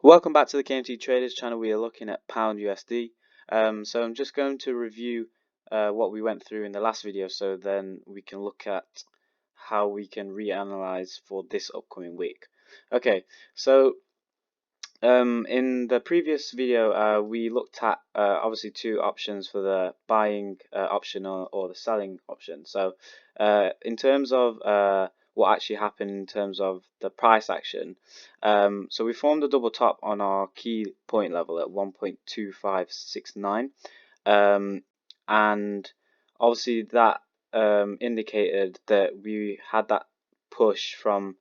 Welcome back to the KMTRADERS channel. We are looking at pound USD. So I'm just going to review what we went through in the last video, so then we can look at how we can reanalyze for this upcoming week. Okay, so in the previous video we looked at obviously two options for the buying option or the selling option. So in terms of what actually happened in terms of the price action, so we formed a double top on our key point level at 1.2569, and obviously that indicated that we had that push from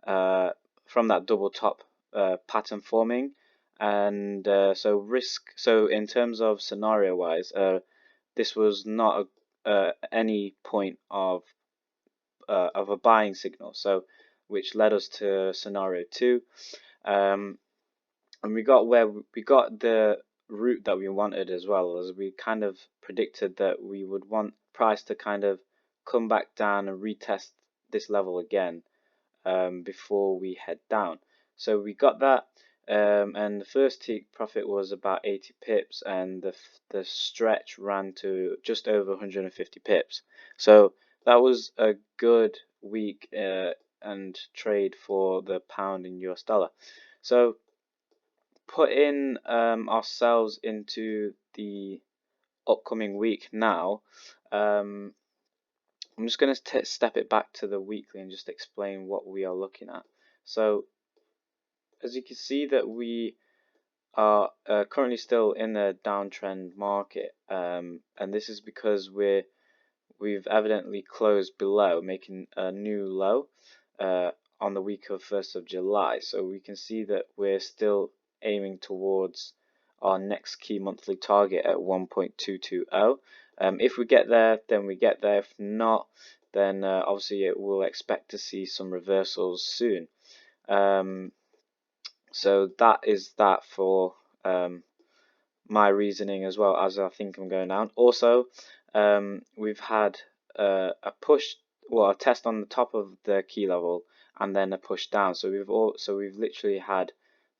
that double top pattern forming, and so in terms of scenario wise, this was not any point of a buying signal, so which led us to scenario 2, and we got the route that we wanted, as well as we kind of predicted that we would want price to kind of come back down and retest this level again before we head down. So we got that, and the first take profit was about 80 pips, and the stretch ran to just over 150 pips. So that was a good week and trade for the pound and US dollar. So putting ourselves into the upcoming week now, I'm just going to step it back to the weekly and just explain what we are looking at. So as you can see that we are currently still in a downtrend market, and this is because we've evidently closed below, making a new low on the week of 1st of July. So we can see that we're still aiming towards our next key monthly target at 1.220. If we get there, then we get there. If not, then obviously we'll expect to see some reversals soon. So that is that for my reasoning, as well as I think I'm going down. Also, we've had a push, well, a test on the top of the key level, and then a push down. So we've literally had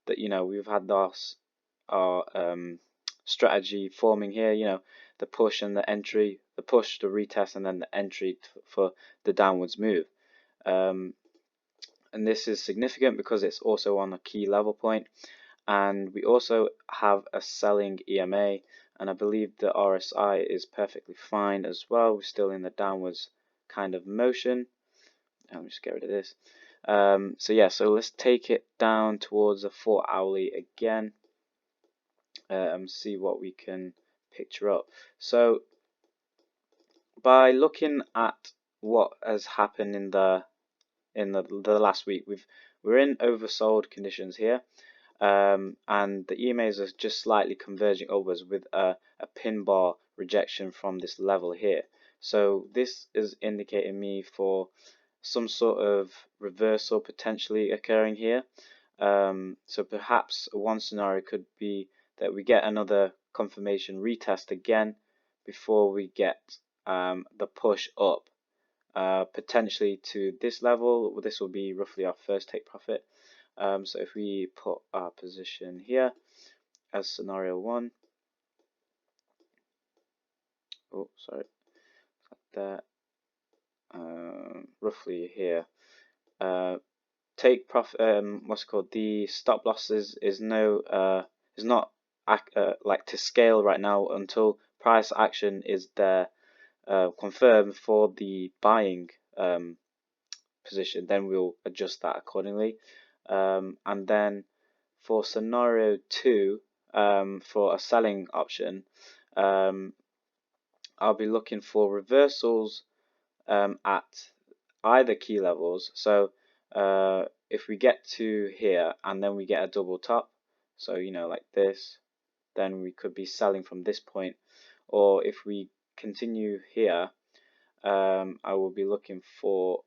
that. We've had our strategy forming here. The push and the entry, the push, the retest, and then the entry for the downwards move. And this is significant because it's also on a key level point, and we also have a selling EMA, and I believe the RSI is perfectly fine as well. We're still in the downwards kind of motion. Let me just get rid of this. So yeah, so let's take it down towards a 4 hourly again, and see what we can picture up. So by looking at what has happened in the last week, we're in oversold conditions here, and the EMAs are just slightly converging upwards with a pin bar rejection from this level here. So this is indicating me for some sort of reversal potentially occurring here. So perhaps one scenario could be that we get another confirmation retest again before we get the push up, potentially to this level. This will be roughly our first take profit. So if we put our position here as scenario 1, oh sorry, like that, roughly here, take profit, what's it called, the stop losses is not like to scale right now until price action is there, confirmed for the buying position. Then we'll adjust that accordingly. And then for scenario 2, for a selling option, I'll be looking for reversals at either key levels. So if we get to here and then we get a double top, so like this, then we could be selling from this point. Or if we continue here, I will be looking for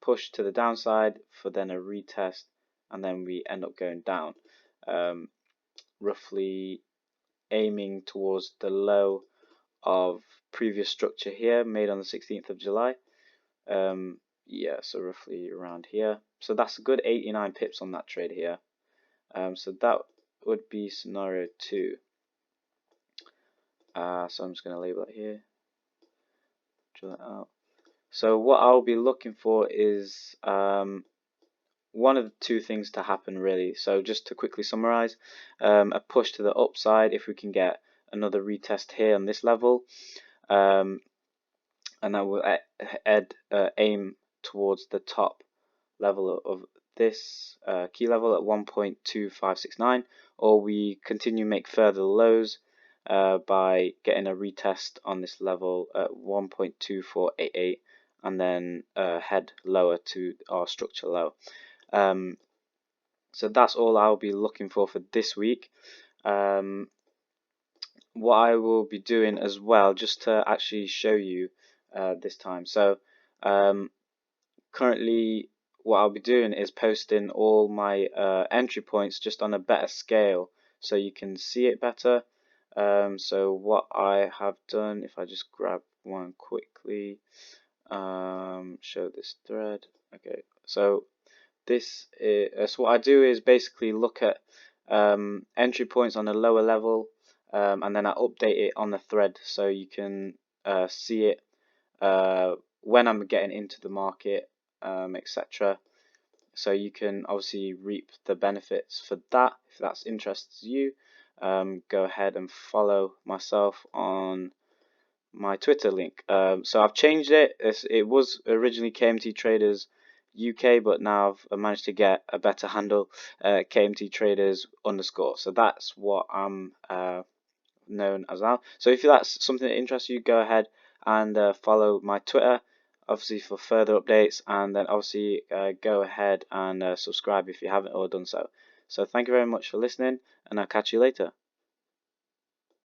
push to the downside for then a retest, and then we end up going down, roughly aiming towards the low of previous structure here made on the 16th of July. Yeah, so roughly around here. So that's a good 89 pips on that trade here. So that would be scenario 2. So I'm just going to label it here, draw that out. So what I'll be looking for is one of the two things to happen really. So just to quickly summarize, a push to the upside if we can get another retest here on this level, and that will aim towards the top level of this key level at 1.2569, or we continue make further lows by getting a retest on this level at 1.2488 and then head lower to our structure low. So that's all I'll be looking for this week. What I will be doing as well, just to actually show you this time. So currently what I'll be doing is posting all my entry points just on a better scale so you can see it better. So what I have done, if I just grab one quickly, show this thread. Okay, so this is, so what I do is basically look at entry points on a lower level, and then I update it on the thread so you can see it when I'm getting into the market, etc. So you can obviously reap the benefits for that. If that's interests you, go ahead and follow myself on my Twitter link. So I've changed it. It was originally KMTRADERS UK, but now I've managed to get a better handle, KMTRADERS _. So that's what I'm known as now. So if that's something that interests you, go ahead and follow my Twitter, obviously, for further updates, and then obviously go ahead and subscribe if you haven't already done so. So thank you very much for listening, and I'll catch you later.